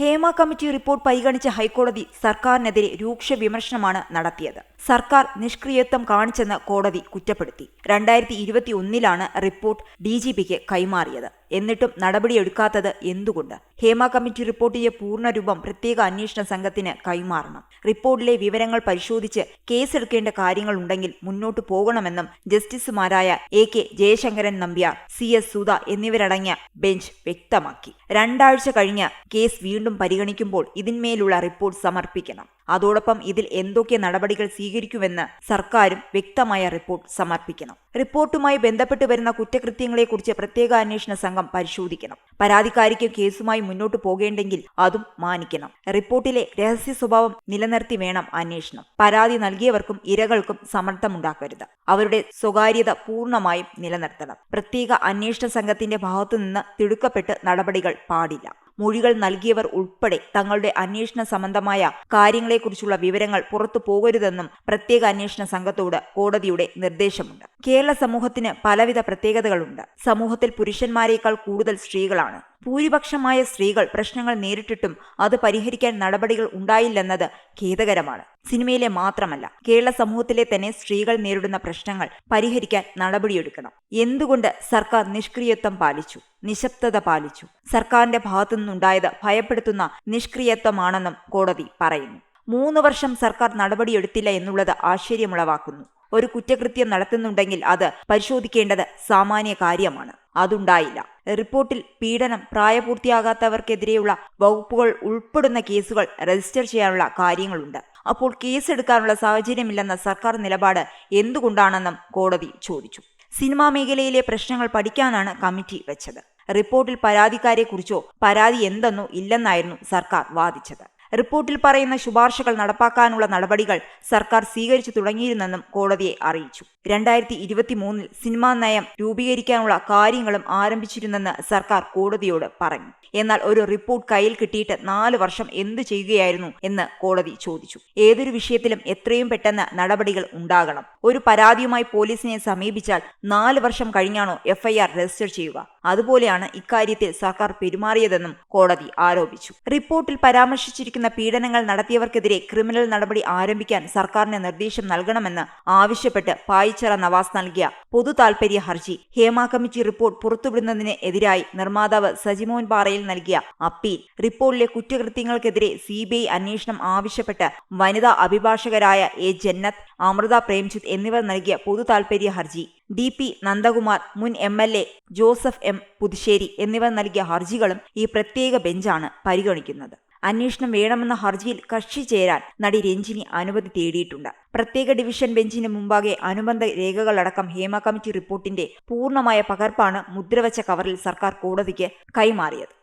Hema committee report പരിഗണിച്ച ഹൈക്കോടതി സർക്കാരിനെതിരെ രൂക്ഷ വിമർശനമാണ് നടത്തിയത്. സർക്കാർ നിഷ്ക്രിയത്വം കാണിച്ചെന്ന് കോടതി കുറ്റപ്പെടുത്തി. 2021 റിപ്പോർട്ട് DGPക്ക് കൈമാറിയത്. എന്നിട്ടും നടപടിയെടുക്കാത്തത് എന്തുകൊണ്ട്? ഹേമ കമ്മിറ്റി റിപ്പോർട്ടിന്റെ പൂർണ്ണരൂപം പ്രത്യേക അന്വേഷണ സംഘത്തിന് കൈമാറണം. റിപ്പോർട്ടിലെ വിവരങ്ങൾ പരിശോധിച്ച് കേസെടുക്കേണ്ട കാര്യങ്ങളുണ്ടെങ്കിൽ മുന്നോട്ടു പോകണമെന്നും ജസ്റ്റിസുമാരായ AK ജയശങ്കരൻ നമ്പ്യാർ, CS സുധ എന്നിവരടങ്ങിയ ബെഞ്ച് വ്യക്തമാക്കി. 2 ആഴ്ച കഴിഞ്ഞ് കേസ് വീണ്ടും പരിഗണിക്കുമ്പോൾ ഇതിന്മേലുള്ള റിപ്പോർട്ട് സമർപ്പിക്കണം. അതോടൊപ്പം ഇതിൽ എന്തൊക്കെ നടപടികൾ സ്വീകരിക്കുമെന്ന് സർക്കാരും വ്യക്തമായ റിപ്പോർട്ട് സമർപ്പിക്കണം. റിപ്പോർട്ടുമായി ബന്ധപ്പെട്ട് വരുന്ന കുറ്റകൃത്യങ്ങളെക്കുറിച്ച് പ്രത്യേക അന്വേഷണ സംഘം പരിശോധിക്കണം. പരാതിക്കാരിക്ക് കേസുമായി മുന്നോട്ടു പോകേണ്ടെങ്കിൽ അതും മാനിക്കണം. റിപ്പോർട്ടിലെ രഹസ്യ സ്വഭാവം നിലനിർത്തി വേണം അന്വേഷണം. പരാതി നൽകിയവർക്കും ഇരകൾക്കും സമ്മർദ്ദമുണ്ടാക്കരുത്. അവരുടെ സ്വകാര്യത പൂർണ്ണമായും നിലനിർത്തണം. പ്രത്യേക അന്വേഷണ സംഘത്തിന്റെ ഭാഗത്തുനിന്ന് തിടുക്കപ്പെട്ട് നടപടികൾ പാടില്ല. മൊഴികൾ നൽകിയവർ ഉൾപ്പെടെ തങ്ങളുടെ അന്വേഷണ സംബന്ധമായ കാര്യങ്ങളെക്കുറിച്ചുള്ള വിവരങ്ങൾ പുറത്തു പോകരുതെന്നും പ്രത്യേക അന്വേഷണ സംഘത്തോട് കോടതിയുടെ നിർദ്ദേശമുണ്ട്. കേരള സമൂഹത്തിന് പലവിധ പ്രത്യേകതകളുണ്ട്. സമൂഹത്തിൽ പുരുഷന്മാരെക്കാൾ കൂടുതൽ സ്ത്രീകളാണ്. ഭൂരിപക്ഷമായ സ്ത്രീകൾ പ്രശ്നങ്ങൾ നേരിട്ടിട്ടും അത് പരിഹരിക്കാൻ നടപടികൾ ഉണ്ടായില്ലെന്നത് ഖേദകരമാണ്. സിനിമയിലെ മാത്രമല്ല, കേരള സമൂഹത്തിലെ തന്നെ സ്ത്രീകൾ നേരിടുന്ന പ്രശ്നങ്ങൾ പരിഹരിക്കാൻ നടപടിയെടുക്കണം. എന്തുകൊണ്ട് സർക്കാർ നിഷ്ക്രിയത്വം പാലിച്ചു, നിശബ്ദത പാലിച്ചു? സർക്കാരിന്റെ ഭാഗത്തുനിന്നുണ്ടായത് ഭയപ്പെടുത്തുന്ന നിഷ്ക്രിയത്വമാണെന്നും കോടതി പറയുന്നു. 3 വർഷം സർക്കാർ നടപടിയെടുത്തില്ല എന്നുള്ളത് ആശ്ചര്യമുളവാക്കുന്നു. ഒരു കുറ്റകൃത്യം നടത്തുന്നുണ്ടെങ്കിൽ അത് പരിശോധിക്കേണ്ടത് സാമാന്യ കാര്യമാണ്. അതുണ്ടായില്ല. റിപ്പോർട്ടിൽ പീഡനം, പ്രായപൂർത്തിയാകാത്തവർക്കെതിരെയുള്ള വകുപ്പുകൾ ഉൾപ്പെടുന്ന കേസുകൾ രജിസ്റ്റർ ചെയ്യാനുള്ള കാര്യങ്ങളുണ്ട്. അപ്പോൾ കേസെടുക്കാനുള്ള സാഹചര്യമില്ലെന്ന സർക്കാർ നിലപാട് എന്തുകൊണ്ടാണെന്നും കോടതി ചോദിച്ചു. സിനിമാ മേഖലയിലെ പ്രശ്നങ്ങൾ പഠിക്കാനാണ് കമ്മിറ്റി വെച്ചത്. റിപ്പോർട്ടിൽ പരാതിക്കാരെക്കുറിച്ചോ പരാതി എന്തെന്നോ ഇല്ലെന്നായിരുന്നു സർക്കാർ വാദിച്ചത്. റിപ്പോർട്ടിൽ പറയുന്ന ശുപാർശകൾ നടപ്പാക്കാനുള്ള നടപടികൾ സർക്കാർ സ്വീകരിച്ചു തുടങ്ങിയിരുന്നെന്നും കോടതിയെ അറിയിച്ചു. 2023 സിനിമാ നയം രൂപീകരിക്കാനുള്ള കാര്യങ്ങളും ആരംഭിച്ചിരുന്നെന്ന് സർക്കാർ കോടതിയോട് പറഞ്ഞു. എന്നാൽ ഒരു റിപ്പോർട്ട് കയ്യിൽ കിട്ടിയിട്ട് 4 വർഷം എന്തു ചെയ്യുകയായിരുന്നു എന്ന് കോടതി ചോദിച്ചു. ഏതൊരു വിഷയത്തിലും എത്രയും പെട്ടെന്ന് നടപടികൾ ഉണ്ടാകണം. ഒരു പരാതിയുമായി പോലീസിനെ സമീപിച്ചാൽ 4 വർഷം കഴിഞ്ഞാണോ FIR രജിസ്റ്റർ ചെയ്യുക? അതുപോലെയാണ് ഇക്കാര്യത്തിൽ സർക്കാർ പെരുമാറിയതെന്നും കോടതി ആരോപിച്ചു. റിപ്പോർട്ടിൽ പരാമർശിച്ചിരിക്കുന്ന പീഡനങ്ങൾ നടത്തിയവർക്കെതിരെ ക്രിമിനൽ നടപടി ആരംഭിക്കാൻ സർക്കാരിന് നിർദ്ദേശം നൽകണമെന്ന് ആവശ്യപ്പെട്ട് പായിച്ചറ നവാസ് നൽകിയ പൊതു താൽപര്യ ഹർജി, ഹേമ കമ്മിറ്റി റിപ്പോർട്ട് പുറത്തുവിടുന്നതിന് എതിരായി നിർമ്മാതാവ് സജിമോൻ പാറയിൽ നൽകിയ അപ്പീൽ, റിപ്പോർട്ടിലെ കുറ്റകൃത്യങ്ങൾക്കെതിരെ CBI അന്വേഷണം ആവശ്യപ്പെട്ട് വനിതാ അഭിഭാഷകരായ A ജന്നത്ത്, അമൃത പ്രേംജിത്ത് എന്നിവർ നൽകിയ പൊതു താൽപര്യ ഹർജി, DP നന്ദകുമാർ, മുൻ MLA ജോസഫ് M പുതുശ്ശേരി എന്നിവർ നൽകിയ ഹർജികളും ഈ പ്രത്യേക ബെഞ്ചാണ് പരിഗണിക്കുന്നത്. അന്വേഷണം വേണമെന്ന ഹർജിയിൽ കക്ഷി ചേരാൻ നടി രഞ്ജിനി അനുമതി തേടിയിട്ടുണ്ട്. പ്രത്യേക ഡിവിഷൻ ബെഞ്ചിന് മുമ്പാകെ അനുബന്ധ രേഖകളടക്കം ഹേമ കമ്മിറ്റി റിപ്പോർട്ടിന്റെ പൂർണ്ണമായ പകർപ്പാണ് മുദ്രവച്ച കവറിൽ സർക്കാർ കോടതിക്ക് കൈമാറിയത്.